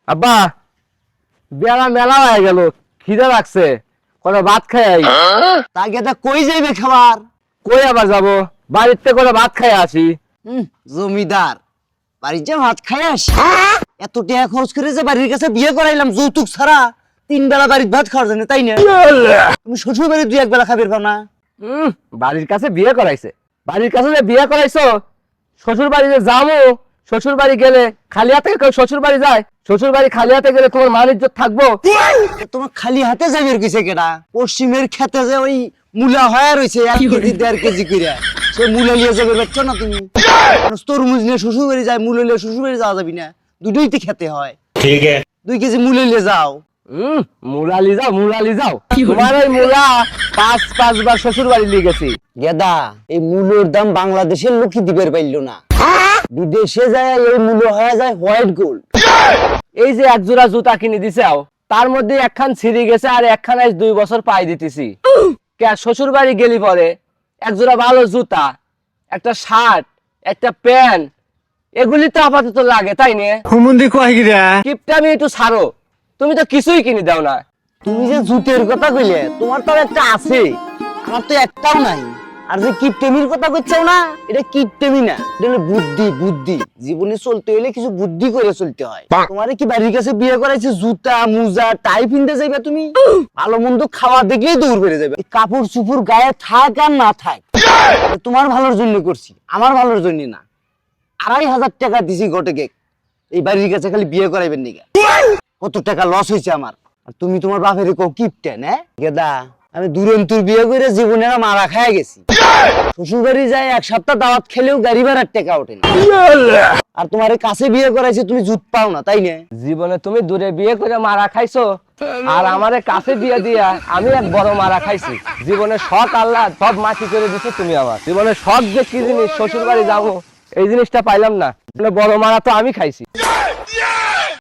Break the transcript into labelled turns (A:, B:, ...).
A: আব্বা বেলা মেলা হয়ে গেল, খিদে লাগছে, কোনো ভাত খাই।
B: তা গেদা কই যাইবে খাবার?
A: কই আবার যাব, বাড়িতে করে ভাত খাই আসি।
B: জমিদার বাড়ির যে ভাত খাই আসি, এত টাকা খরচ করে যে বাড়ির কাছে বিয়ে করাইলাম যৌতুক ছাড়া, 3 বেলা বাড়ির ভাত খাওয়ার জন্য, তাই না? তুমি শ্বশুর বাড়ি 2-1 বেলা খাবে পাও না?
A: বাড়ির কাছে বিয়ে করাইছে, বাড়ির কাছে যে বিয়ে করাইছো, শ্বশুর বাড়ি যে যাবো, শ্বশুর বাড়ি গেলে খালি হাতে কেউ শ্বশুর বাড়ি যায়? শ্বশুর বাড়ি খালি হাতে গেলে তোমার মান ইজ্জত থাকবো?
B: তোমার খালি হাতে যাবে কিসে কেডা? পশ্চিমের খেতে যে ওই মূলা হয়ে রয়েছে 1 কেজি 1.5 কেজি করে, সে মূলা নিয়ে যাবে দেখছো না তুমি? তরমুজ নিয়ে শ্বশুর বাড়ি যায়, মূলা নিয়ে শ্বশুর বাড়ি যাওয়া যাবি না, দুটোই তো খেতে হয়। ঠিক আছে 2 কেজি মূলা নিয়ে যাও।
A: মুলালি যাও, মুলালি যাও, তোমার ওই মুলা 5 বার শ্বশুর বাড়ি নিয়ে গেছি।
B: গেদা এই মূলোর দাম বাংলাদেশের লোকই দিবের পাইল না, বিদেশে যায় এই মূল্য হয়ে যায় হোয়াইট গোল্ড।
A: এই যে এক জোড়া জুতা কিনে দিছাও, তার মধ্যে একখান ছিঁড়ে গেছে আর একখান আজ 2 বছর পাই দিতেছি। কে শ্বশুর বাড়ি গেলি পরে এক জোড়া ভালো জুতা, একটা শার্ট, একটা প্যান্ট, এগুলি তো আপাতত লাগে, তাই নে?
C: হুমুন্দি কয় গিরা
A: কিপটা আমি একটু ছাড়ো, তুমি তো কিছুই কিনে দাও না।
B: তুমি যে জুতের কথা কইলে, তোমার তো একটা আছে, আমার তো একটাও নাই। আর যে কিপটেমির কথা কইছাও না, এটা কিপটেমি না, এটা হলো বুদ্ধি। বুদ্ধি জীবনে চলতে হলে কিছু বুদ্ধি করে চলতে হয়। তোমারে কি বাড়ির কাছে বিয়ে করাইছে জুতা মোজা টাই পিনতে যাইবা তুমি? ভালো মন্দ খাওয়া দেখলেই দৌড় বেড়ে যাবে। এই কাপড় চুপড় গায়ে থাক আর না থাক, তোমার ভালোর জন্য করছি, আমার ভালোর জন্য না। 2,500 টাকা দিছি গটকে এই বাড়ির কাছে খালি বিয়ে করাইবেন নিগা। কত টাকা লস হয়েছে আমার। আর তুমি তোমার বাপের কো কিপটেন? গেদা আমি দুরন্তর বিয়ে করে জীবনে মারা খায় গেছি। শ্বশুর বাড়ি যায় 1 সপ্তাহ দাওয়াত খেলেও গাড়ি ভাড়ার টাকা ওঠে না। আর তোমার কাছে বিয়ে করাইছে, তুমি জুত পাও না, তাই না?
A: জীবনে তুমি দূরে বিয়ে করে মারা খাইছো, আর আমারে কাছে বিয়ে দিয়া আমি এক বড় মারা খাইছি। জীবনে শখ আল্লাহ সব মাটি করে দিছো তুমি আমার। জীবনে শখ যে কি জিনিস, শ্বশুর বাড়ি যাবো এই জিনিসটা পাইলাম না, বড় মারা তো আমি খাইছি।